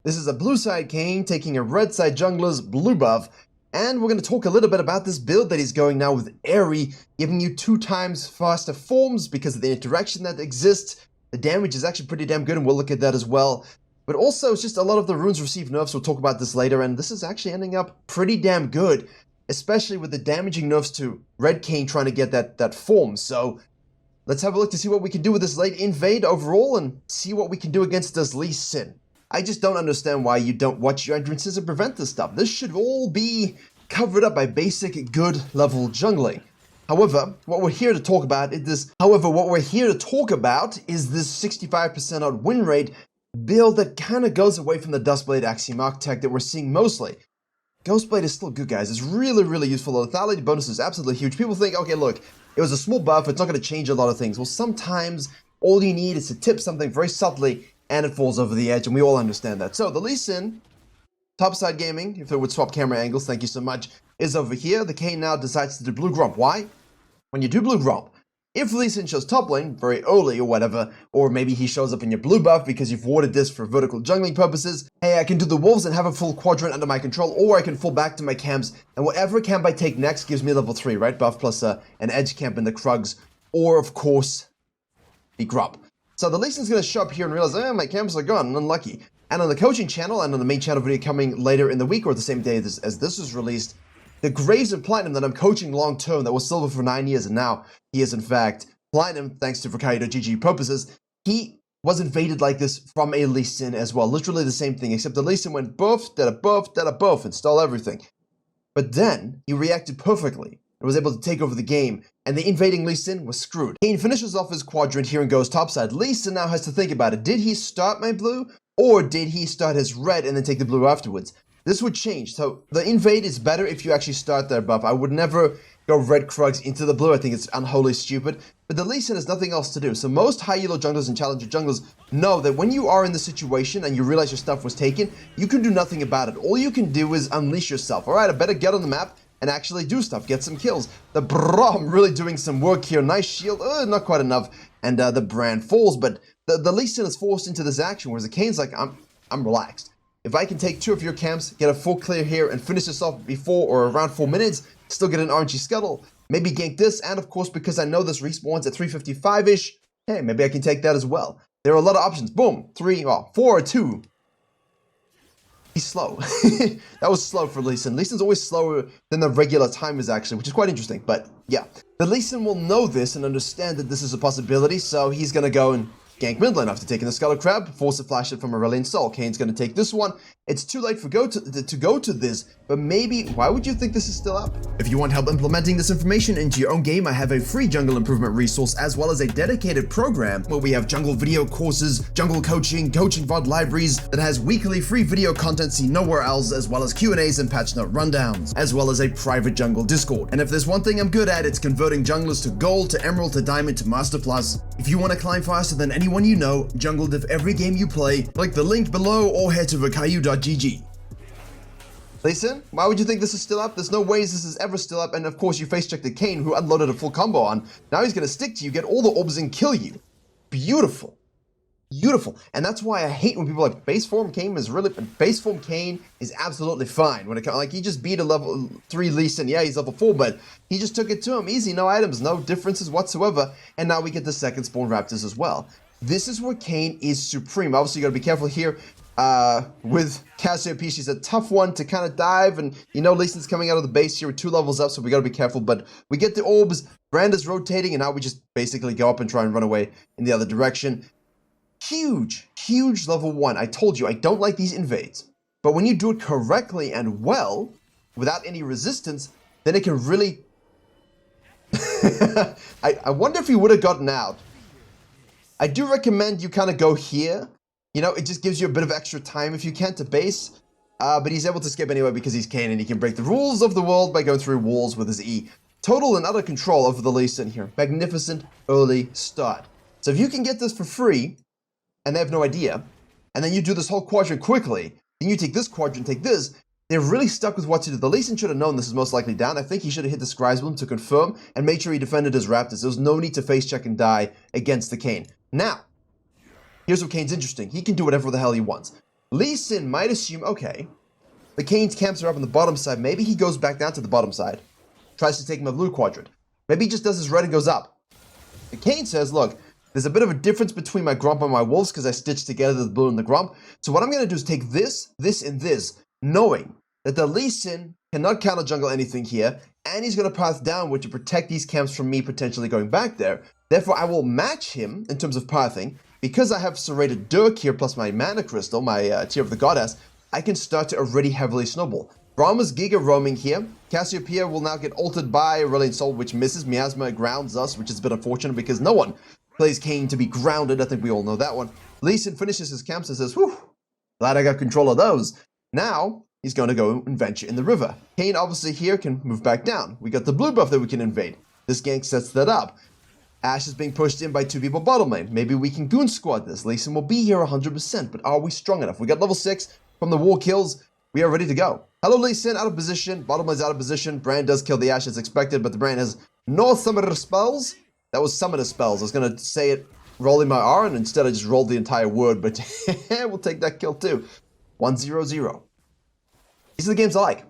This is a blue side KAYN taking a red side jungler's blue buff, and we're going to talk a little bit about this build that he's going now with Airy, giving you 2 times faster forms because of the interaction that exists. The damage is actually pretty damn good, and we'll look at that as well. But also, it's just a lot of the runes receive nerfs. We'll talk about this later, and this is actually ending up pretty damn good, especially with the damaging nerfs to red KAYN trying to get that form. So let's have a look to see what we can do with this late invade overall, and see what we can do against this Lee Sin. I just don't understand why you don't watch your entrances and prevent this stuff. This should all be covered up by basic good level jungling. However, what we're here to talk about is this 65% odd win rate build that kind of goes away from the Duskblade Axiom architect that we're seeing mostly. Ghostblade is still good, guys. It's really, really useful. The lethality bonus is absolutely huge. People think, okay, look, it was a small buff. It's not going to change a lot of things. Well, sometimes all you need is to tip something very subtly and it falls over the edge, and we all understand that. So the Lee Sin, topside gaming, if it would swap camera angles, thank you so much, is over here. The KAYN now decides to do blue gromp. Why? When you do blue gromp, if Lee Sin shows top lane very early or whatever, or maybe he shows up in your blue buff because you've warded this for vertical jungling purposes, hey, I can do the wolves and have a full quadrant under my control, or I can fall back to my camps, and whatever camp I take next gives me level 3, right? Buff plus an edge camp in the Krugs, or of course, the gromp. So the Lee Sin's going to show up here and realize, my camps are gone, unlucky. And on the coaching channel, and on the main channel video coming later in the week, or the same day as this is released, the Graves and Platinum that I'm coaching long term, that was silver for 9 years, and now he is in fact Platinum, thanks to Virkayu.gg purposes, he was invaded like this from a Lee Sin as well. Literally the same thing, except the Lee Sin went buff, da buff, da buff, and stole everything. But then, he reacted perfectly, and was able to take over the game, and the invading Lee Sin was screwed. KAYN finishes off his quadrant here and goes topside. Lee Sin now has to think about it. Did he start my blue, or did he start his red and then take the blue afterwards? This would change. So the invade is better if you actually start their buff. I would never go red Krugs into the blue. I think it's unholy stupid. But the Lee Sin has nothing else to do. So most high elo junglers and challenger junglers know that when you are in the situation and you realize your stuff was taken, you can do nothing about it. All you can do is unleash yourself. All right, I better get on the map and actually do stuff, get some kills. The Braum really doing some work here. Nice shield, not quite enough. And the brand falls, but the Lee Sin is forced into this action, whereas the KAYN's like, I'm relaxed. If I can take 2 of your camps, get a full clear here, and finish this off before or around 4 minutes, still get an RNG scuttle, maybe gank this, and of course, because I know this respawns at 355-ish, hey, maybe I can take that as well. There are a lot of options. Boom, 4 or 2. He's slow. That was slow for Lee Sin. Lee Sin's always slower than the regular timers, actually, which is quite interesting, but yeah. The Lee Sin will know this and understand that this is a possibility, so he's gonna go and gank mid lane after taking the Skull Crab, force a flash it from Aurelion Sol. KAYN's going to take this one. It's too late for to go to this, but maybe, why would you think this is still up? If you want help implementing this information into your own game, I have a free jungle improvement resource as well as a dedicated program where we have jungle video courses, jungle coaching VOD libraries that has weekly free video content seen nowhere else, as well as Q&As and patch note rundowns, as well as a private jungle Discord. And if there's one thing I'm good at, it's converting junglers to gold, to emerald, to diamond, to master plus. If you want to climb faster than anyone you know, jungle div every game you play, click the link below or head to Virkayu.gg. Lee Sin, why would you think this is still up? There's no ways this is ever still up, and of course you face checked the KAYN who unloaded a full combo on. Now he's gonna stick to you, get all the orbs and kill you. Beautiful. Beautiful. And that's why I hate when people are like base form KAYN is really base form KAYN is absolutely fine when it comes, like, he just beat a level 3 Lee Sin. Yeah, he's level 4, but he just took it to him easy, no items, no differences whatsoever. And now we get the second spawn raptors as well. This is where KAYN is supreme. Obviously you gotta be careful here with Cassiopeia. She's a tough one to kind of dive, and you know Lee Sin's coming out of the base here with 2 levels up, so we gotta be careful. But we get the orbs, Brand is rotating, and now we just basically go up and try and run away in the other direction. Huge level 1. I told you, I don't like these invades. But when you do it correctly and well, without any resistance, then it can really... I wonder if he would have gotten out. I do recommend you kind of go here. You know, it just gives you a bit of extra time if you can to base. But he's able to skip anyway because he's KAYN and he can break the rules of the world by going through walls with his E. Total and utter control over the Lee Sin here. Magnificent early start. So if you can get this for free, and they have no idea, and then you do this whole quadrant quickly, then you take this quadrant, take this, they're really stuck with what to do. The Lee Sin should have known this is most likely down. I think he should have hit the Scribe's Bloom to confirm and made sure he defended his Raptors. There was no need to face check and die against the KAYN. Now, here's what KAYN's interesting. He can do whatever the hell he wants. Lee Sin might assume, okay, the Kayn's camps are up on the bottom side. Maybe he goes back down to the bottom side. Tries to take my blue quadrant. Maybe he just does his red and goes up. The Kayn says, look, there's a bit of a difference between my Grump and my Wolves because I stitched together the blue and the Grump. So what I'm going to do is take this, this, and this, knowing that the Lee Sin cannot counter jungle anything here, and he's going to path downward to protect these camps from me potentially going back there. Therefore, I will match him in terms of pathing. Because I have serrated Dirk here plus my mana crystal, my Tear of the Goddess, I can start to already heavily snowball. Brahma's Giga roaming here. Cassiopeia will now get altered by Aurelion Sol, which misses. Miasma grounds us, which is a bit unfortunate because no one plays Kayn to be grounded. I think we all know that one. Lee Sin finishes his camps and says, whew, glad I got control of those. Now, he's going to go and venture in the river. Kayn obviously here can move back down. We got the blue buff that we can invade. This gank sets that up. Ashe is being pushed in by 2 people bottom lane. Maybe we can goon squad this. Lee Sin will be here 100%, but are we strong enough? We got level 6 from the war kills. We are ready to go. Hello, Lee Sin, out of position. Bottom lane's out of position. Brand does kill the Ashe as expected, but the Brand has no summoner spells. That was summoner spells. I was going to say it rolling my R, and instead I just rolled the entire word, but we'll take that kill too. 1-0-0. These are the games I like.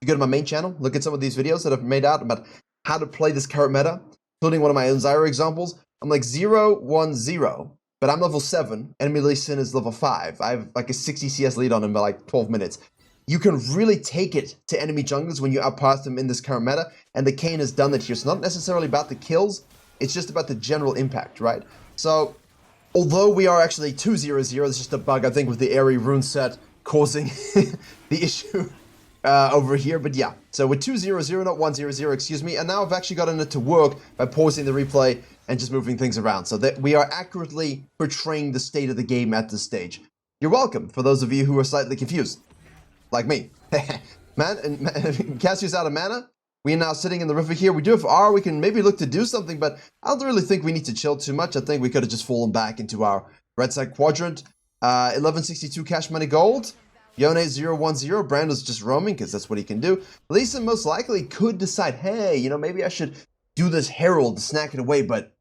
You go to my main channel, look at some of these videos that I've made out about how to play this current meta, including one of my own Zyra examples. I'm like 0-1-0, but I'm level 7. Enemy Lee Sin is level 5. I have like a 60 CS lead on him by like 12 minutes. You can really take it to enemy junglers when you outpass them in this current meta, and the Kayn has done that here. It's not necessarily about the kills, it's just about the general impact, right? So, although we are actually 2-0-0, it's just a bug, I think, with the Airy rune set causing the issue over here, but yeah. So we're 2-0-0, not 1-0-0, excuse me, and now I've actually gotten it to work by pausing the replay and just moving things around so that we are accurately portraying the state of the game at this stage. You're welcome, for those of you who are slightly confused. Like me. Cassie's out of mana. We are now sitting in the river here. We do have R. We can maybe look to do something, but I don't really think we need to chill too much. I think we could have just fallen back into our red side quadrant. 1162 cash money gold. Yone 0-1-0. Brand was just roaming because that's what he can do. Lee Sin most likely could decide, hey, you know, maybe I should do this Herald to snack it away, but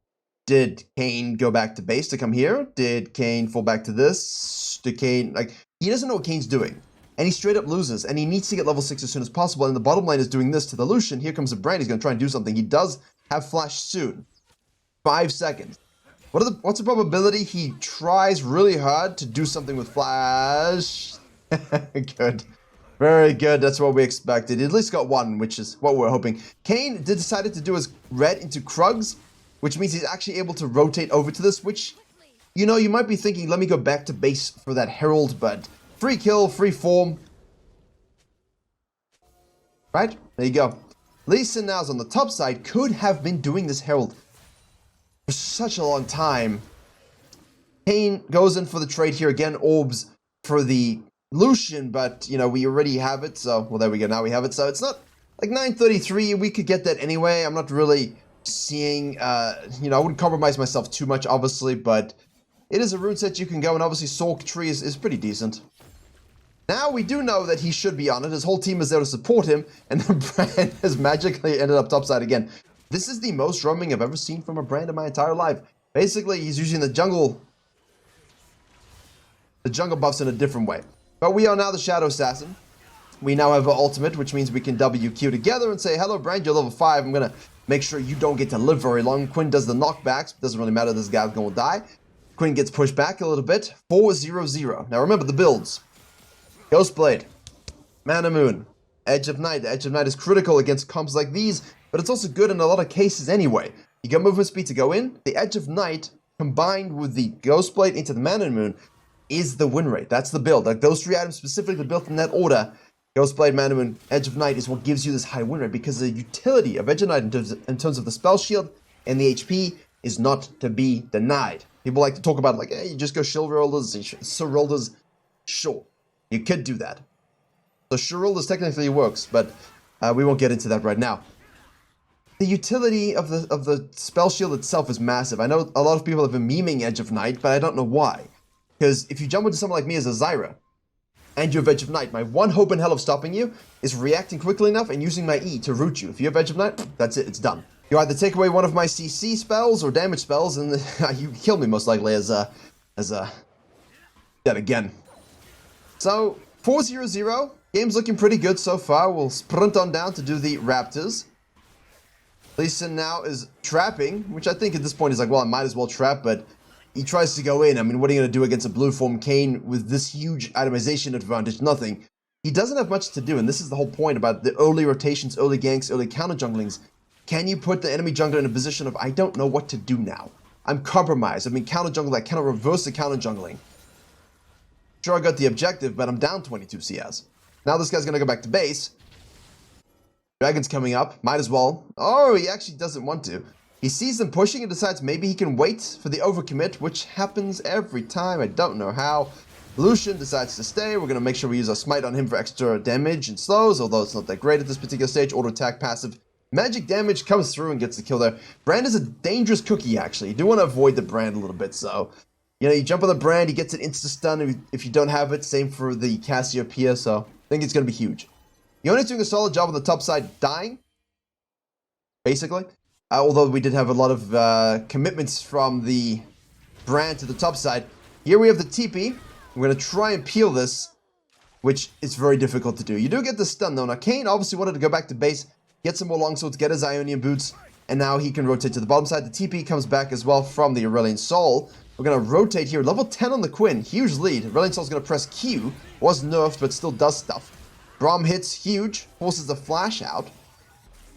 did Kayn go back to base to come here? Did Kayn fall back to this? Did Kayn, like, he doesn't know what Kayn's doing. And he straight up loses, and he needs to get level 6 as soon as possible, and the bottom lane is doing this to the Lucian. Here comes the Brand, he's going to try and do something. He does have flash soon. 5 seconds. What's the probability he tries really hard to do something with flash? Good. Very good, that's what we expected. He at least got one, which is what we're hoping. Kayn decided to do his red into Krugs, which means he's actually able to rotate over to this, which, you know, you might be thinking, let me go back to base for that Herald, but free kill, free form. Right? There you go. Lee Sin now's on the top side, could have been doing this Herald for such a long time. Kayn goes in for the trade here again, orbs for the Lucian, but, you know, we already have it, so, well, there we go, now we have it, so it's not, like, 933, we could get that anyway. I'm not really seeing, you know, I wouldn't compromise myself too much, obviously, but it is a rune set you can go, and obviously Sork Tree is pretty decent. Now we do know that he should be on it. His whole team is there to support him, and the Brand has magically ended up topside again. This is the most roaming I've ever seen from a Brand in my entire life. Basically, he's using the jungle buffs in a different way. But we are now the Shadow Assassin. We now have an ultimate, which means we can WQ together and say, hello, Brand, you're level 5. I'm going to make sure you don't get to live very long. Quinn does the knockbacks. Doesn't really matter. This guy's going to die. Quinn gets pushed back a little bit. 4-0-0. Now, remember the builds. Ghostblade, Mana Moon, Edge of Night. Edge of Night is critical against comps like these, but it's also good in a lot of cases anyway. You get movement speed to go in. The Edge of Night, combined with the Ghostblade into the Mana Moon, is the win rate. That's the build. Like, those 3 items specifically built in that order, Ghostblade, Mana Moon, Edge of Night, is what gives you this high win rate, because the utility of Edge of Night in terms of the spell shield and the HP is not to be denied. People like to talk about, like, hey, you just go Shieldrolders, Surrolders. Sure. You could do that. So Shieldrolders technically works, but we won't get into that right now. The utility of the spell shield itself is massive. I know a lot of people have been memeing Edge of Night, but I don't know why. Because if you jump into someone like me as a Zyra, and you have Edge of Night, my one hope in hell of stopping you is reacting quickly enough and using my E to root you. If you have Edge of Night, that's it, it's done. You either take away one of my CC spells or damage spells, and you kill me most likely as dead again. So, 4-0-0. Game's looking pretty good so far. We'll sprint on down to do the Raptors. Lee Sin now is trapping, which I think at this point is like, well, I might as well trap, but he tries to go in. I mean, what are you going to do against a blue form KAYN with this huge itemization advantage? Nothing. He doesn't have much to do, and this is the whole point about the early rotations, early ganks, early counter junglings. Can you put the enemy jungler in a position of, I don't know what to do now. I'm compromised. I mean, counter jungle, I cannot reverse the counter jungling. Sure, I got the objective, but I'm down 22 CS. Now this guy's going to go back to base. Dragon's coming up. Might as well. Oh, he actually doesn't want to. He sees them pushing and decides maybe he can wait for the overcommit, which happens every time. I don't know how. Lucian decides to stay. We're going to make sure we use our smite on him for extra damage and slows, although it's not that great at this particular stage. Auto attack passive. Magic damage comes through and gets the kill there. Brand is a dangerous cookie, actually. You do want to avoid the Brand a little bit, so... You know, you jump on the Brand, he gets an insta-stun if you don't have it. Same for the Cassiopeia, so I think it's going to be huge. Yone's doing a solid job on the top side, dying, basically. Although we did have a lot of commitments from the Brand to the top side. Here we have the TP. We're going to try and peel this, which is very difficult to do. You do get the stun, though. Now, KAYN obviously wanted to go back to base, get some more longswords, get his Ionian boots, and now he can rotate to the bottom side. The TP comes back as well from the Aurelion Sol. We're going to rotate here. Level 10 on the Quinn. Huge lead. Aurelion Sol's going to press Q. Was nerfed, but still does stuff. Braum hits huge. Forces the flash out.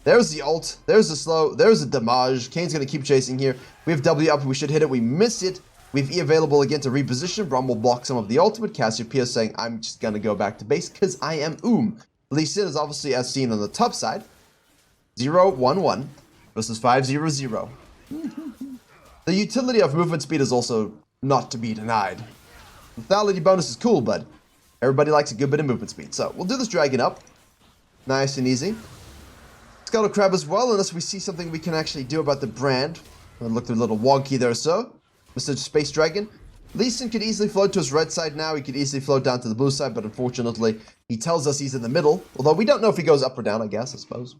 There's the ult. There's the slow. There's the damage. KAYN's going to keep chasing here. We have W up. We should hit it. We miss it. We have E available again to reposition. Braum will block some of the ultimate. Cassiopeia saying, I'm just going to go back to base because I am Lee Sin is obviously as seen on the top side. 0-1-1 versus 5-0-0. The utility of movement speed is also not to be denied. Lethality bonus is cool, but everybody likes a good bit of movement speed. So we'll do this dragon up. Nice and easy. Scuttle Crab as well, unless we see something we can actually do about the Brand. It looked a little wonky there, so. Mr. Space Dragon. Lee Sin could easily float to his red side now. He could easily float down to the blue side, but unfortunately, he tells us he's in the middle. Although we don't know if he goes up or down, I guess, I suppose.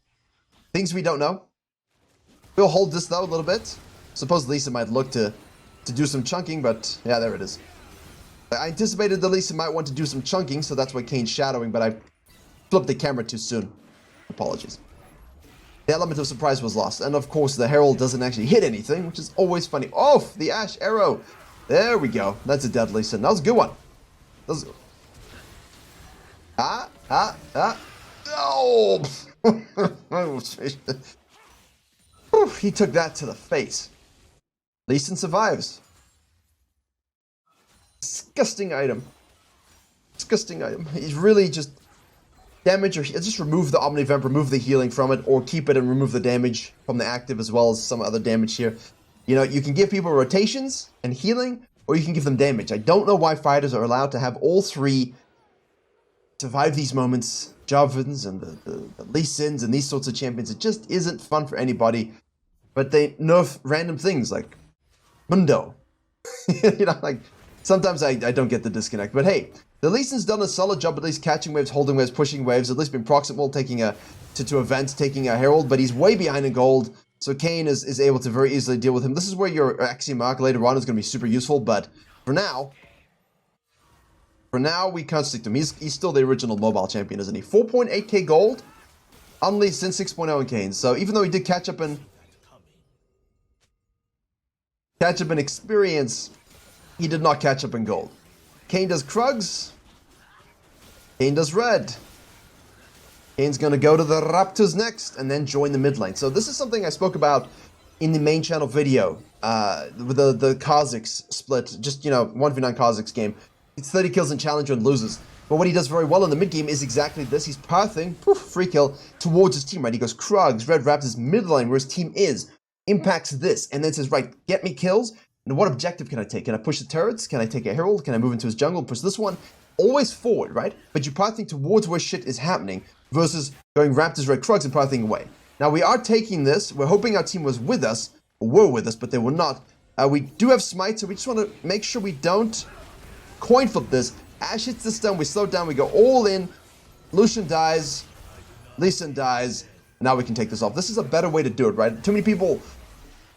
Things we don't know. We'll hold this, though, a little bit. Suppose Lee Sin might look to do some chunking, but yeah, there it is. I anticipated that Lee Sin might want to do some chunking, so that's why KAYN's shadowing, but I flipped the camera too soon. Apologies. The element of surprise was lost, and of course the Herald doesn't actually hit anything, which is always funny. Oh, the Ash Arrow! There we go. That's a dead Lee Sin. That was a good one. That was... Oh! He took that to the face. Lee Sin survives. Disgusting item. Disgusting item. He's really just damage, or just remove the Omnivamp, remove the healing from it, or keep it and remove the damage from the active as well as some other damage here. You know, you can give people rotations and healing, or you can give them damage. I don't know why fighters are allowed to have all three survive these moments. Javins and the Lee Sins and these sorts of champions. It just isn't fun for anybody. But they nerf random things like Mundo. You know, like, sometimes I don't get the disconnect. But hey, the Lee Sin's done a solid job at least catching waves, holding waves, pushing waves, at least been proximal, taking a to events, taking a Herald, but he's way behind in gold. So KAYN is able to very easily deal with him. This is where your Axiom Arc later on is going to be super useful, but for now, we can't stick to him. He's still the original mobile champion, isn't he? 4.8k gold on Lee Sin, 6.0 in KAYN. So even though he did catch up in experience, he did not catch up in gold. KAYN does Krugs. KAYN does red. KAYN's going to go to the Raptors next and then join the mid lane. So this is something I spoke about in the main channel video with the Kha'Zix split. Just, you know, 1v9 Kha'Zix game. It's 30 kills in Challenger and loses. But what he does very well in the mid game is exactly this. He's pathing, poof, free kill, towards his team, right? He goes Krugs, red Raptors, mid lane where his team is. Impacts this and then says, right, get me kills. And what objective can I take? Can I push the turrets? Can I take a Herald? Can I move into his jungle and push this one? Always forward, right? But you're pathing towards where shit is happening versus going Raptors, red Krugs and pathing away. Now we are taking this. We're hoping our team was with us, or were with us, but they were not. We do have smite, so we just want to make sure we don't coin flip this. Ash hits the stun, we slow down, we go all in. Lucian dies. Lee Sin dies. And now we can take this off. This is a better way to do it, right? Too many people,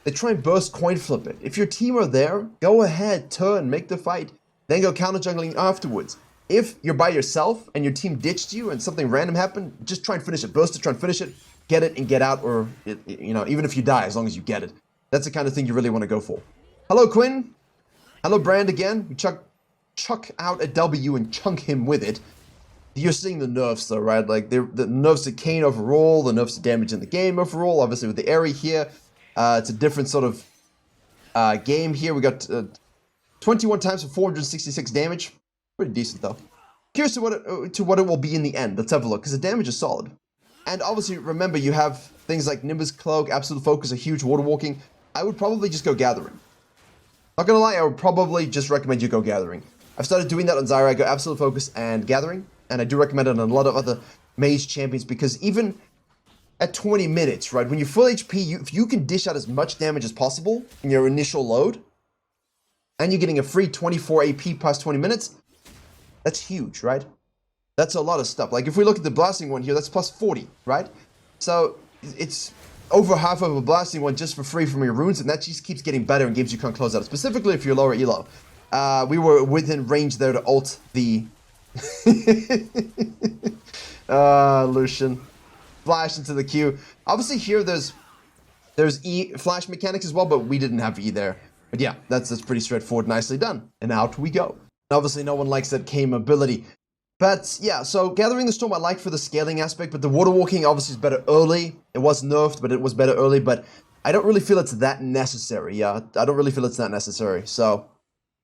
they try and burst coin flip it. If your team are there, go ahead, turn, make the fight. Then go counter jungling afterwards. If you're by yourself and your team ditched you and something random happened, just try and finish it. Burst it, try and finish it, get it and get out, or, you know, even if you die, as long as you get it. That's the kind of thing you really want to go for. Hello, Quinn. Hello, Brand again. We chuck out a W and chunk him with it. You're seeing the nerfs though, right? Like the nerfs to KAYN overall, the nerfs to damage in the game overall. Obviously with the Aerie here, it's a different sort of game here. We got 21 times for 466 damage. Pretty decent though. Curious to what it will be in the end. Let's have a look, because the damage is solid. And obviously remember, you have things like Nimbus Cloak, Absolute Focus, a huge water walking. I would probably just go Gathering. Not gonna lie, I would probably just recommend you go Gathering. I've started doing that on Zyra. I go Absolute Focus and Gathering. And I do recommend it on a lot of other mage champions, because even at 20 minutes, right, when you're full HP, if you can dish out as much damage as possible in your initial load, and you're getting a free 24 AP past 20 minutes, that's huge, right? That's a lot of stuff. Like if we look at the blasting one here, that's plus 40, right? So it's over half of a blasting one just for free from your runes, and that just keeps getting better and games you can't close out, specifically if you're lower elo. We were within range there to ult the... Lucian. Flash into the queue. Obviously here there's E flash mechanics as well, but we didn't have E there. But yeah, that's pretty straightforward. Nicely done. And out we go. And obviously no one likes that KAYN ability. But yeah, so Gathering the Storm I like for the scaling aspect, but the water walking obviously is better early. It was nerfed, but it was better early, but I don't really feel it's that necessary. Yeah, I don't really feel it's that necessary. So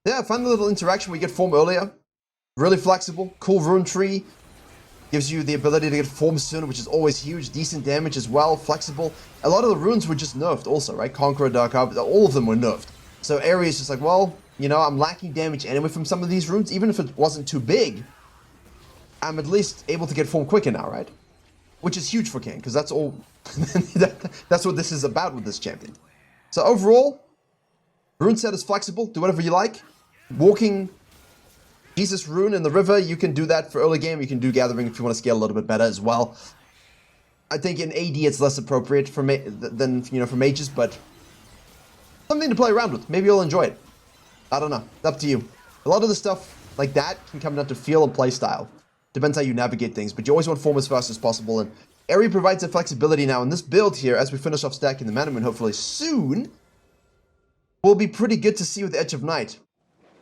yeah, find the little interaction. We get form earlier. Really flexible, cool rune tree. Gives you the ability to get form sooner, which is always huge. Decent damage as well, flexible. A lot of the runes were just nerfed also, right? Conqueror, Dark Arbiter, all of them were nerfed. So Aerie is just like, well, you know, I'm lacking damage anyway from some of these runes. Even if it wasn't too big, I'm at least able to get form quicker now, right? Which is huge for KAYN, because that's all... that's what this is about with this champion. So overall, rune set is flexible. Do whatever you like. Walking... Jesus Rune in the river, you can do that for early game. You can do Gathering if you want to scale a little bit better as well. I think in AD it's less appropriate for than, you know, for mages, but something to play around with. Maybe you'll enjoy it. I don't know. It's up to you. A lot of the stuff like that can come down to feel and play style. Depends how you navigate things, but you always want form as fast as possible. And Aerie provides the flexibility now in this build here as we finish off stacking the Mana Moon hopefully soon. Will be pretty good to see with Edge of Night.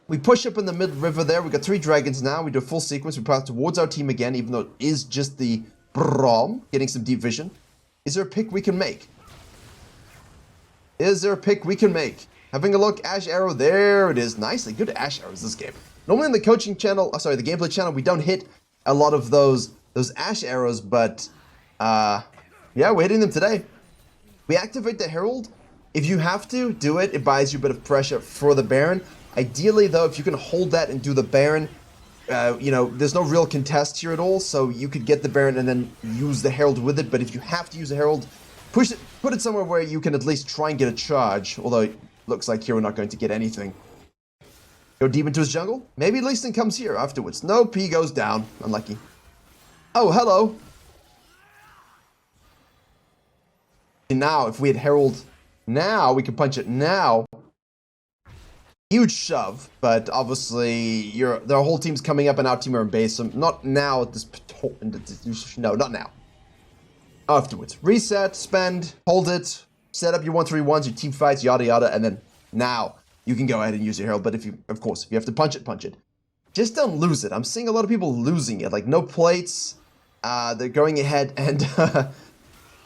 We push up in the mid-river there. We got 3 dragons now. We do a full sequence. We pass towards our team again, even though it is just the Braum getting some deep vision. Is there a pick we can make? Is there a pick we can make? Having a look, Ash Arrow, there it is. Nicely good Ash Arrows this game. Normally in the coaching channel, the gameplay channel, we don't hit a lot of those Ash Arrows, but yeah, we're hitting them today. We activate the Herald. If you have to, do it. It buys you a bit of pressure for the Baron. Ideally, though, if you can hold that and do the Baron, you know, there's no real contest here at all, so you could get the Baron and then use the Herald with it, but if you have to use the Herald, put it somewhere where you can at least try and get a charge, although it looks like here we're not going to get anything. Go deep into his jungle? Maybe Leaston comes here afterwards. No, P goes down. Unlucky. Oh, hello. And now, if we had Herald now, we can punch it now. Huge shove, but obviously their whole team's coming up and our team are in base, so not now at this... No, not now. Afterwards. Reset, spend, hold it, set up your 1-3-1s, your team fights, yada yada, and then now you can go ahead and use your Herald, but if you have to punch it, punch it. Just don't lose it. I'm seeing a lot of people losing it, like no plates, they're going ahead and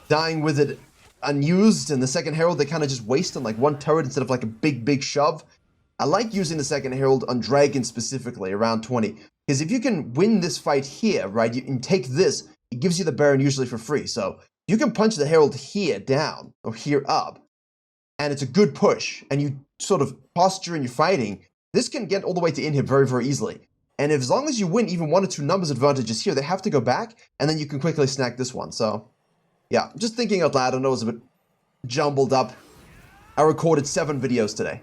dying with it unused, and the second Herald they kind of just waste on like one turret instead of like a big shove. I like using the second Herald on Dragon specifically, around 20. Because if you can win this fight here, right, you can take this, it gives you the Baron usually for free. So you can punch the Herald here down, or here up, and it's a good push, and you sort of posture in your fighting, this can get all the way to inhib very, very easily. And as long as you win even 1 or 2 numbers advantages here, they have to go back, and then you can quickly snack this one. So, yeah, just thinking out loud, I know it was a bit jumbled up. I recorded 7 videos today.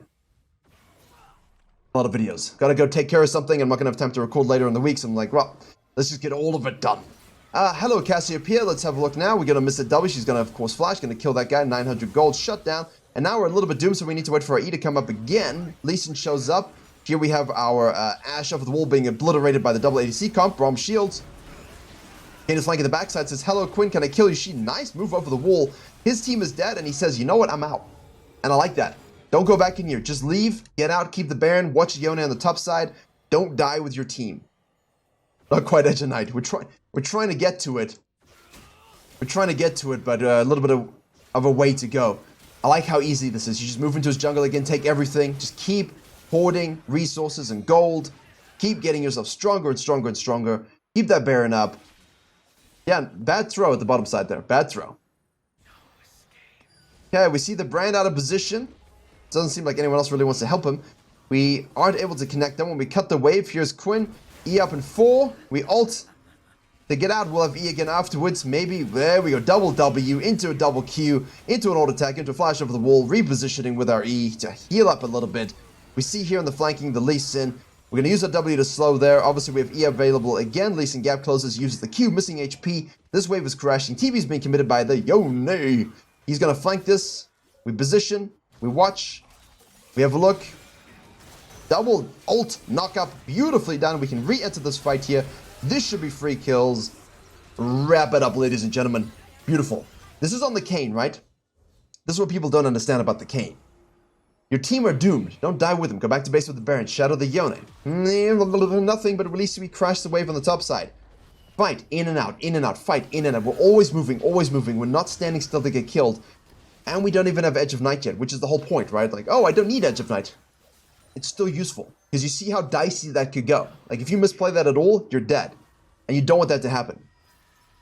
A lot of videos. Gotta go take care of something. I'm not gonna have time to record later in the week, so I'm like, well, let's just get all of it done. Hello, Cassiopeia. Let's have a look now. We're gonna miss a W. She's gonna, of course, flash. Gonna kill that guy. 900 gold. Shut down. And now we're a little bit doomed, so we need to wait for our E to come up again. Lee Sin shows up. Here we have our Ashe off the wall being obliterated by the double ADC comp. Braum shields. KAYN is flanking the backside, says, hello, Quinn, can I kill you? She, nice move over the wall. His team is dead, and he says, you know what, I'm out. And I like that. Don't go back in here. Just leave, get out, keep the Baron, watch Yone on the top side. Don't die with your team. Not quite Edge of Night. We're trying to get to it. We're trying to get to it, but a little bit of a way to go. I like how easy this is. You just move into his jungle again, take everything. Just keep hoarding resources and gold. Keep getting yourself stronger and stronger and stronger. Keep that Baron up. Yeah, bad throw at the bottom side there. Bad throw. Okay, we see the Brand out of position. Doesn't seem like anyone else really wants to help him. We aren't able to connect them. When we cut the wave, here's Quinn. E up in 4. We ult to get out. We'll have E again afterwards. Maybe, there we go. Double W into a double Q, into an auto attack, into a flash over the wall. Repositioning with our E to heal up a little bit. We see here on the flanking the Lee Sin. We're going to use our W to slow there. Obviously, we have E available again. Lee Sin gap closes, uses the Q, missing HP. This wave is crashing. TV's being committed by the Yone. He's going to flank this. We position. We watch. We have a look. Double ult knock up beautifully done. We can re-enter this fight here. This should be free kills. Wrap it up, ladies and gentlemen. Beautiful. This is on the KAYN, right? This is what people don't understand about the KAYN. Your team are doomed. Don't die with them. Go back to base with the Baron. Shadow the Yone. Nothing, but at least we crash the wave on the top side. Fight. In and out. Fight. In and out. We're always moving. We're not standing still to get killed. And we don't even have Edge of Night yet, which is the whole point, right? Like, oh, I don't need Edge of Night. It's still useful. Because you see how dicey that could go. Like, if you misplay that at all, you're dead. And you don't want that to happen.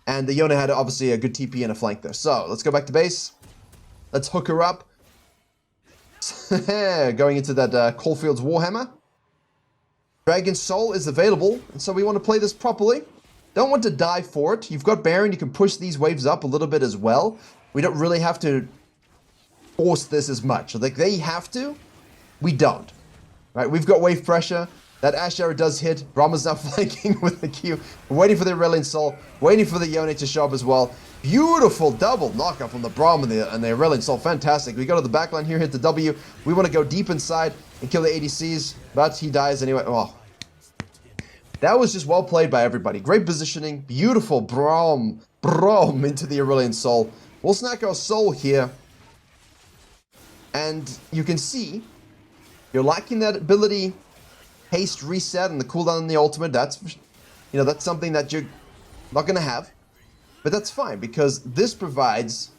And the Yone had, obviously, a good TP and a flank there. So, let's go back to base. Let's hook her up. Going into that Caulfield's Warhammer. Dragon Soul is available, and so we want to play this properly. Don't want to die for it. You've got Baron, you can push these waves up a little bit as well. We don't really have to force this as much. Like, they have to, we don't. Right, we've got wave pressure. That Ashe arrow does hit. Brahma's now flanking with the Q. We're waiting for the Aurelion Soul. Waiting for the Yone to show up as well. Beautiful double knockup from the Braum and the Aurelion Soul. Fantastic. We go to the backline here, hit the W. We want to go deep inside and kill the ADCs, but he dies anyway. Oh. That was just well played by everybody. Great positioning. Beautiful Braum into the Aurelion Soul. We'll snack our soul here. And you can see you're lacking that ability, haste, reset, and the cooldown in the ultimate. That's, you know, that's something that you're not going to have. But that's fine, because this provides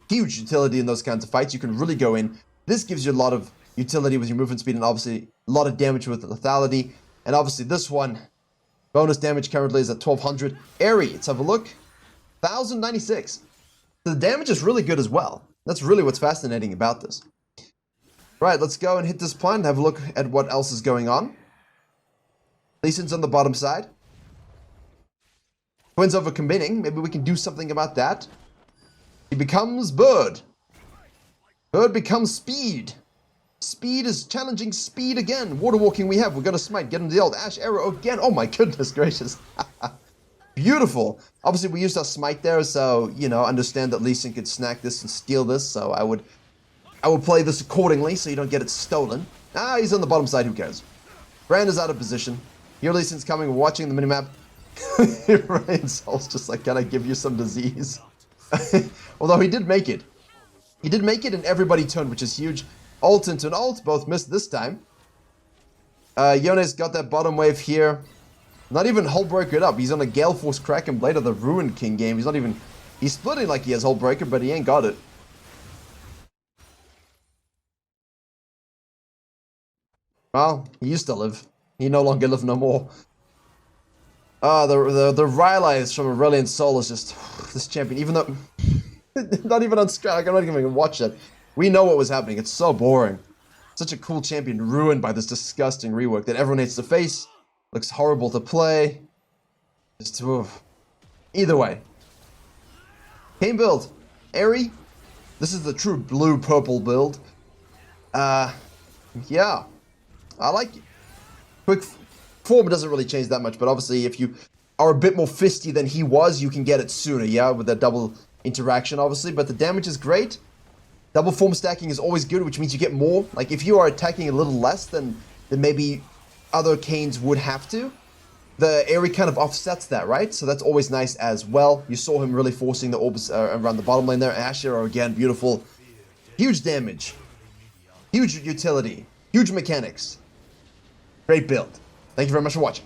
huge utility in those kinds of fights. You can really go in. This gives you a lot of utility with your movement speed, and obviously a lot of damage with lethality. And obviously this one, bonus damage currently is at 1200. Airy, let's have a look. 1096. So the damage is really good as well. That's really what's fascinating about this. Right, let's go and hit this plant and have a look at what else is going on. Lee Sin's on the bottom side. Quinn's over committing. Maybe we can do something about that. He becomes Bird. Bird becomes Speed. Speed is challenging Speed again. Water walking we have. We're going to smite. Get him the old Ashe arrow again. Oh my goodness gracious. Beautiful. Obviously we used our smite there, so, you know, understand that Lee Sin could snack this and steal this, so I would play this accordingly so you don't get it stolen. Ah, he's on the bottom side. Who cares? Brand is out of position. Here Lee Sin's coming. We're watching the minimap. Ryan Soul's just like, can I give you some disease? Although he did make it. He did make it and everybody turned, which is huge. Ult into an ult. Both missed this time. Yone's got that bottom wave here. Not even Hullbreaker up. He's on a Gale Force Kraken Blade of the Ruined King game. He's not even... He's splitting like he has Hullbreaker, but he ain't got it. Well, he used to live. He no longer live no more. The Rylai's from Aurelion Soul is just... This champion, even though... not even on Strat, I'm not even going to watch it. We know what was happening. It's so boring. Such a cool champion ruined by this disgusting rework that everyone hates to face. Looks horrible to play. Just, oof. Either way. KAYN build. Airy. This is the true blue-purple build. Yeah. I like it. Quick form doesn't really change that much, but obviously if you are a bit more fisty than he was, you can get it sooner, yeah, with that double interaction, obviously. But the damage is great. Double form stacking is always good, which means you get more. Like, if you are attacking a little less, then than maybe other Kayns would have to. The Aerie kind of offsets that, right? So that's always nice as well. You saw him really forcing the orbs around the bottom lane there. Asher, again, beautiful. Huge damage. Huge utility. Huge mechanics. Great build. Thank you very much for watching.